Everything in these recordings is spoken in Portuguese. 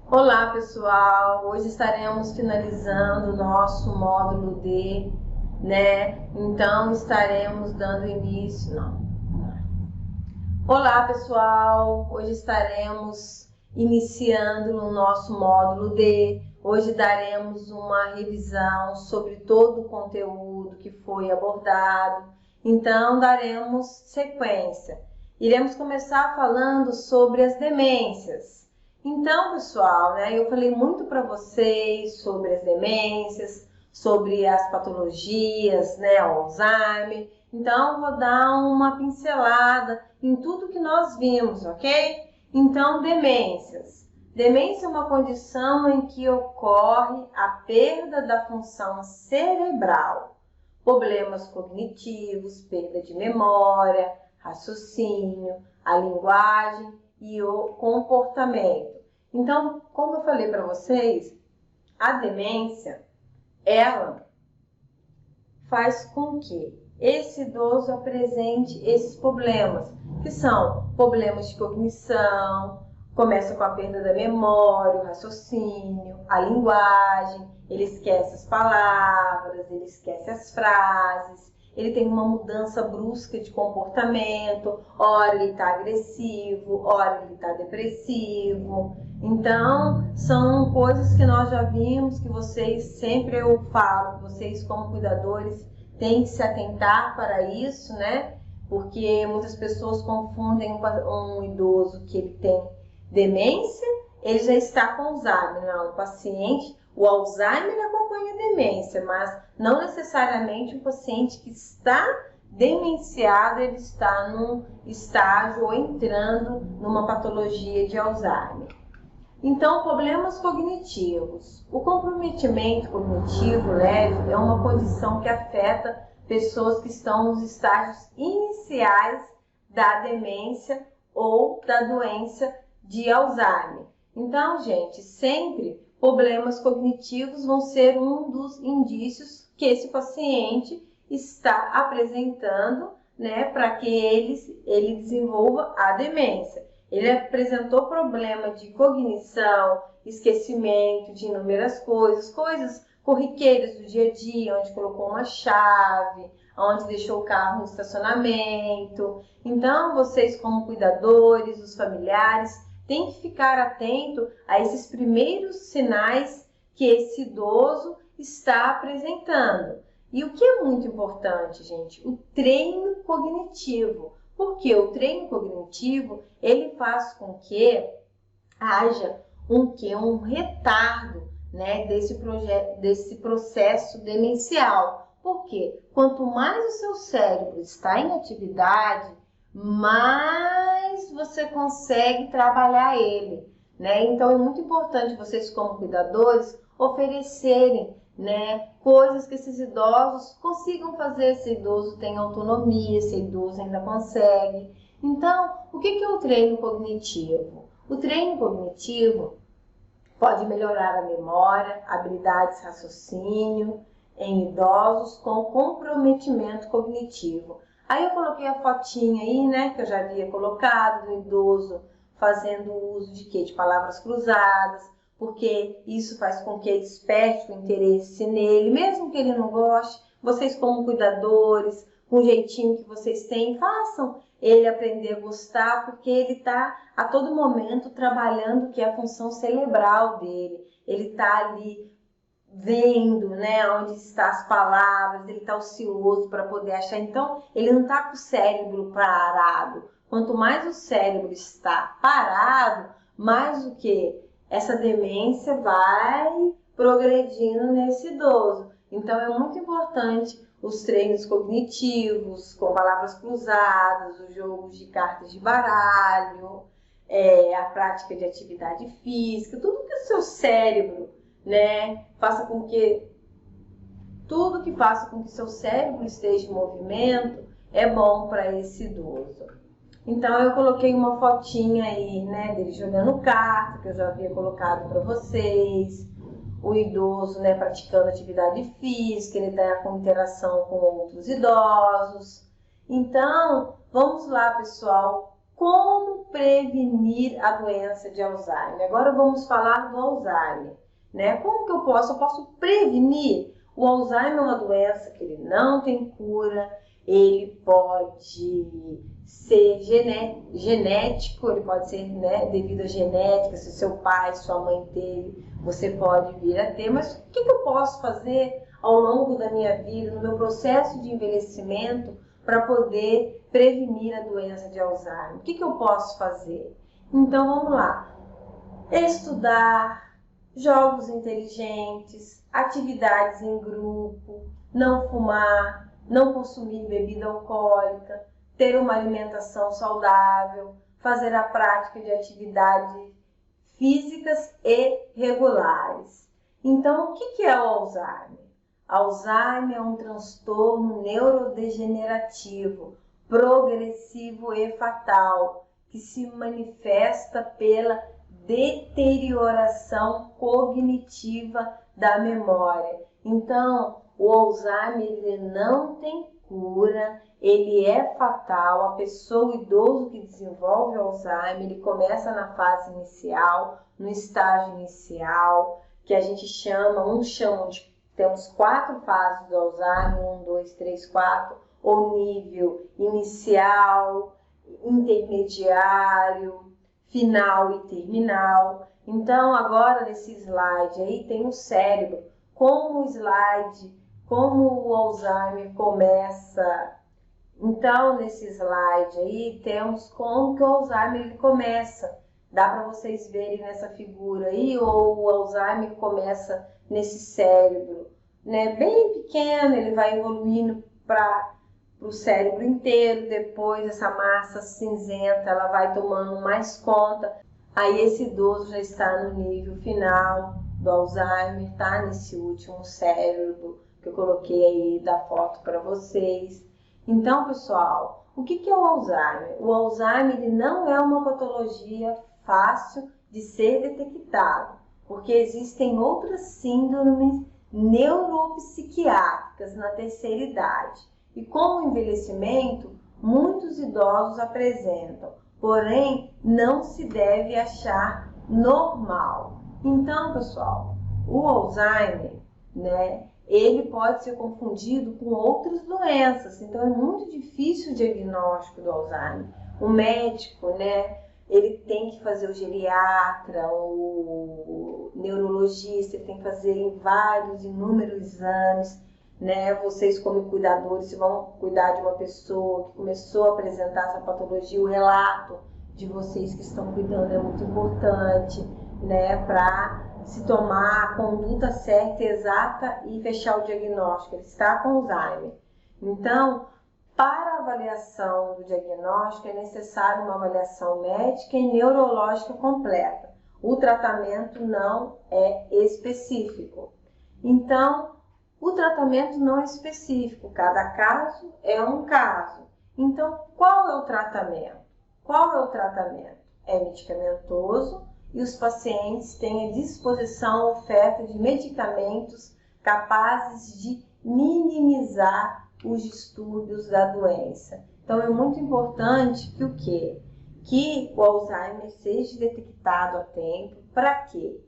Olá, pessoal! Hoje estaremos finalizando o nosso módulo D, né? Então, estaremos dando início. Não. Olá, pessoal! Hoje estaremos iniciando o nosso módulo D. Hoje daremos uma revisão sobre todo o conteúdo que foi abordado. Então, daremos sequência. Iremos começar falando sobre as demências. Então, pessoal, né, eu falei muito para vocês sobre as demências, sobre as patologias, né, Alzheimer. Então, vou dar uma pincelada em tudo que nós vimos, ok? Então, demências. Demência é uma condição em que ocorre a perda da função cerebral, problemas cognitivos, perda de memória, raciocínio, a linguagem e o comportamento. Então, como eu falei para vocês, a demência, ela faz com que esse idoso apresente esses problemas, que são problemas de cognição, começa com a perda da memória, o raciocínio, a linguagem, ele esquece as palavras, ele esquece as frases, ele tem uma mudança brusca de comportamento, ora ele está agressivo, ora ele está depressivo. Então, são coisas que nós já vimos, que vocês, sempre eu falo, vocês como cuidadores têm que se atentar para isso, né? Porque muitas pessoas confundem um idoso que ele tem demência, ele já está com Alzheimer. Não, o paciente, o Alzheimer acompanha a demência, mas não necessariamente o paciente que está demenciado, ele está num estágio ou entrando numa patologia de Alzheimer. Então, problemas cognitivos. O comprometimento cognitivo leve é uma condição que afeta pessoas que estão nos estágios iniciais da demência ou da doença de Alzheimer. Então, gente, sempre problemas cognitivos vão ser um dos indícios que esse paciente está apresentando, né, para que ele desenvolva a demência. Ele apresentou problema de cognição, esquecimento de inúmeras coisas, coisas corriqueiras do dia a dia, onde colocou uma chave, onde deixou o carro no estacionamento. Então, vocês como cuidadores, os familiares, têm que ficar atento a esses primeiros sinais que esse idoso está apresentando. E o que é muito importante, gente? O treino cognitivo. Porque o treino cognitivo, ele faz com que haja um retardo, né, desse processo demencial. Porque quanto mais o seu cérebro está em atividade, mais você consegue trabalhar ele, né? Então é muito importante vocês como cuidadores oferecerem, né, coisas que esses idosos consigam fazer, se idoso tem autonomia, se idoso ainda consegue. Então, o que é o treino cognitivo? O treino cognitivo pode melhorar a memória, habilidades de raciocínio em idosos com comprometimento cognitivo. Aí eu coloquei a fotinha aí, né, que eu já havia colocado, do idoso fazendo uso de quê? De palavras cruzadas, porque isso faz com que ele desperte o interesse nele, mesmo que ele não goste. Vocês como cuidadores, com o jeitinho que vocês têm, façam ele aprender a gostar, porque ele está a todo momento trabalhando que é a função cerebral dele. Ele está ali vendo, né, onde estão as palavras, ele está ocioso para poder achar. Então, ele não está com o cérebro parado. Quanto mais o cérebro está parado, mais o que? Essa demência vai progredindo nesse idoso. Então, é muito importante os treinos cognitivos, com palavras cruzadas, os jogos de cartas de baralho, a prática de atividade física, tudo que o seu cérebro, né, faça com que tudo que faça com que seu cérebro esteja em movimento é bom para esse idoso. Então eu coloquei uma fotinha aí, né, dele jogando carta, que eu já havia colocado para vocês. O idoso, né, praticando atividade física, ele está com interação com outros idosos. Então, vamos lá, pessoal, Como prevenir a doença de Alzheimer? Agora vamos falar do Alzheimer, né? Como que eu posso? Eu posso prevenir? O Alzheimer é uma doença que ele não tem cura, ele pode ser genético, ele pode ser, né, devido à genética, se seu pai, sua mãe teve, você pode vir a ter. Mas o que eu posso fazer ao longo da minha vida, no meu processo de envelhecimento, para poder prevenir a doença de Alzheimer? O que eu posso fazer? Então vamos lá. Estudar, jogos inteligentes, atividades em grupo, não fumar, não consumir bebida alcoólica, ter uma alimentação saudável, fazer a prática de atividades físicas e regulares. Então, o que é o Alzheimer? Alzheimer é um transtorno neurodegenerativo, progressivo e fatal, que se manifesta pela deterioração cognitiva da memória. Então, o Alzheimer ele não tem cura, ele é fatal. A pessoa, o idoso que desenvolve o Alzheimer, ele começa na fase inicial, no estágio inicial, que a gente chama, temos 4 fases do Alzheimer, 1, 2, 3, 4, ou nível inicial, intermediário, final e terminal. Então, agora nesse slide aí tem o cérebro, como o Alzheimer começa. Então, nesse slide aí temos como que o Alzheimer ele começa. Dá para vocês verem nessa figura aí, ou o Alzheimer começa nesse cérebro, né? Bem pequeno, ele vai evoluindo para o cérebro inteiro, depois essa massa cinzenta ela vai tomando mais conta. Aí esse idoso já está no nível final do Alzheimer, tá nesse último cérebro que eu coloquei aí da foto para vocês. Então, pessoal, o que é o Alzheimer? O Alzheimer ele não é uma patologia fácil de ser detectado, porque existem outras síndromes neuropsiquiátricas na terceira idade. E com o envelhecimento, muitos idosos apresentam, porém não se deve achar normal. Então, pessoal, o Alzheimer, né, ele pode ser confundido com outras doenças. Então, é muito difícil o diagnóstico do Alzheimer. O médico, né, ele tem que fazer o geriatra, o neurologista, ele tem que fazer inúmeros exames, né? Vocês como cuidadores vão cuidar de uma pessoa que começou a apresentar essa patologia, o relato de vocês que estão cuidando é muito importante, né? Para se tomar a conduta certa e exata e fechar o diagnóstico. Ele está com Alzheimer. Então, para a avaliação do diagnóstico é necessário uma avaliação médica e neurológica completa. O tratamento não é específico. Então, o tratamento não é específico, cada caso é um caso. Então, qual é o tratamento? É medicamentoso e os pacientes têm à disposição a oferta de medicamentos capazes de minimizar os distúrbios da doença. Então, é muito importante que o quê? Que o Alzheimer seja detectado a tempo. Para quê?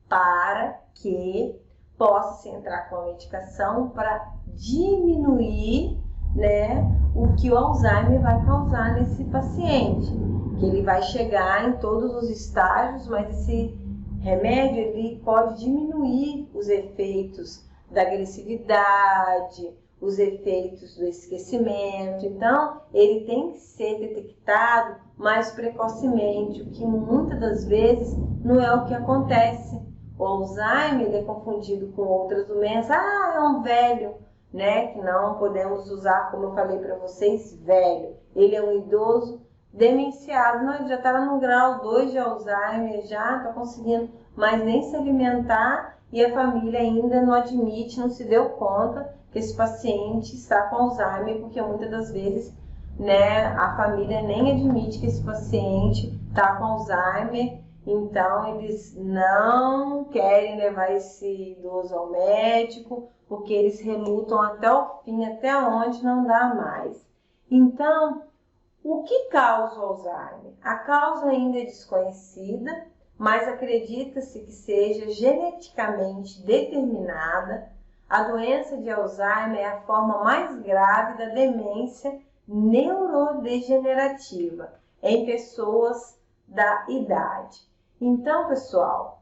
Para que possa se entrar com a medicação para diminuir, né, o que o Alzheimer vai causar nesse paciente. Que ele vai chegar em todos os estágios, mas esse remédio ele pode diminuir os efeitos da agressividade, os efeitos do esquecimento. Então, ele tem que ser detectado mais precocemente, o que muitas das vezes não é o que acontece. O Alzheimer ele é confundido com outras doenças. Ah, é um velho, né? Que não podemos usar, como eu falei para vocês, velho. Ele é um idoso demenciado. Não, ele já está no grau 2 de Alzheimer, já está conseguindo mais nem se alimentar e a família ainda não admite, não se deu conta que esse paciente está com Alzheimer, porque muitas das vezes, né, a família nem admite que esse paciente está com Alzheimer. Então, eles não querem levar esse idoso ao médico, porque eles relutam até o fim, até onde não dá mais. Então, O que causa o Alzheimer? A causa ainda é desconhecida, mas acredita-se que seja geneticamente determinada. A doença de Alzheimer é a forma mais grave da demência neurodegenerativa em pessoas da idade. Então, pessoal,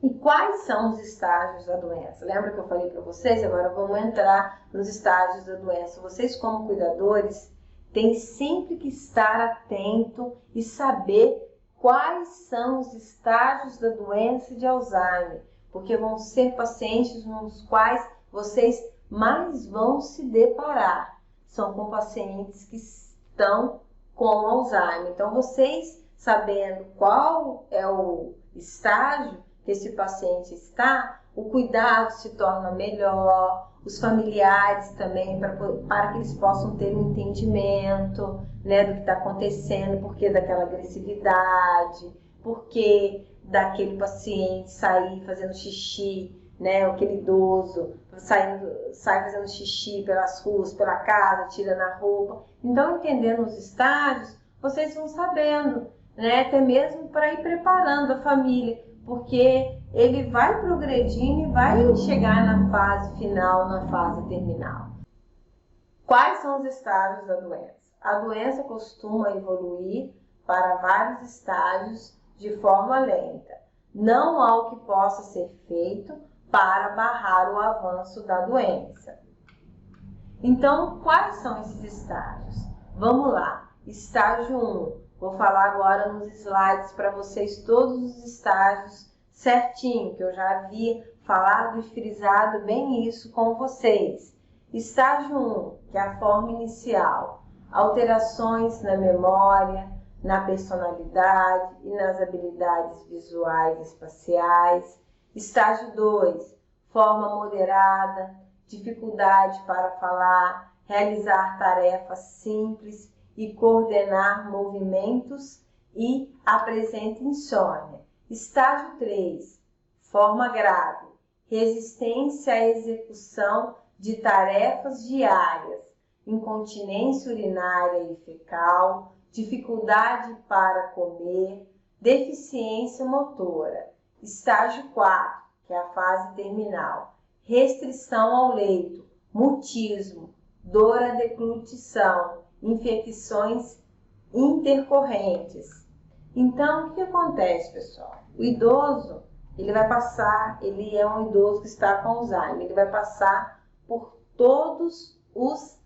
e quais são os estágios da doença? Lembra que eu falei para vocês? Agora vamos entrar nos estágios da doença. Vocês, como cuidadores, têm sempre que estar atento e saber quais são os estágios da doença de Alzheimer, porque vão ser pacientes nos quais vocês mais vão se deparar. São com pacientes que estão com Alzheimer. Então, vocês sabendo qual é o estágio que esse paciente está, o cuidado se torna melhor, os familiares também, para que eles possam ter um entendimento, né, do que está acontecendo, porque daquela agressividade, porque daquele paciente sair fazendo xixi, né, aquele idoso sai fazendo xixi pelas ruas, pela casa, tirando a roupa. Então, entendendo os estágios, vocês vão sabendo, né, até mesmo para ir preparando a família, porque ele vai progredindo e vai chegar na fase final, na fase terminal. Quais são os estágios da doença? A doença costuma evoluir para vários estágios de forma lenta. Não há o que possa ser feito para barrar o avanço da doença. Então, quais são esses estágios? Vamos lá. Estágio 1. Vou falar agora nos slides para vocês todos os estágios certinho, que eu já havia falado e frisado bem isso com vocês. Estágio 1, que é a forma inicial. Alterações na memória, na personalidade e nas habilidades visuais e espaciais. Estágio 2, forma moderada, dificuldade para falar, realizar tarefas simples e coordenar movimentos e apresenta insônia. Estágio 3, forma grave, resistência à execução de tarefas diárias, incontinência urinária e fecal, dificuldade para comer, deficiência motora. Estágio 4, que é a fase terminal, restrição ao leito, mutismo, dor à deglutição, infecções intercorrentes. Então, o que acontece, pessoal? O idoso, ele é um idoso que está com Alzheimer, ele vai passar por todos os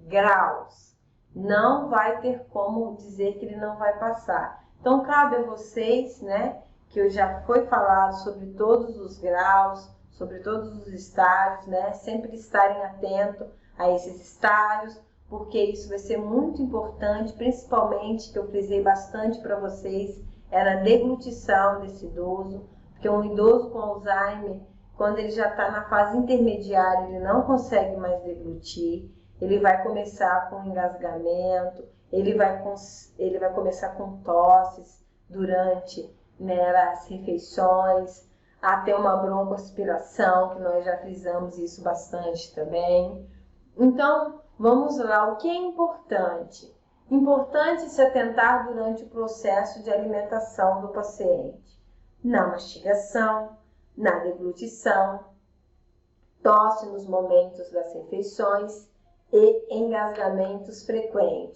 graus. Não vai ter como dizer que ele não vai passar. Então, cabe a vocês, né, que já foi falado sobre todos os graus, sobre todos os estágios, né, sempre estarem atentos a esses estágios, porque isso vai ser muito importante, principalmente, que eu frisei bastante para vocês, era a deglutição desse idoso, porque um idoso com Alzheimer, quando ele já está na fase intermediária, ele não consegue mais deglutir, ele vai começar com engasgamento, ele vai começar com tosses durante, né, as refeições, até uma broncoaspiração, que nós já frisamos isso bastante também. Então, vamos lá, o que é importante? Importante se atentar durante o processo de alimentação do paciente, na mastigação, na deglutição, tosse nos momentos das refeições e engasgamentos frequentes.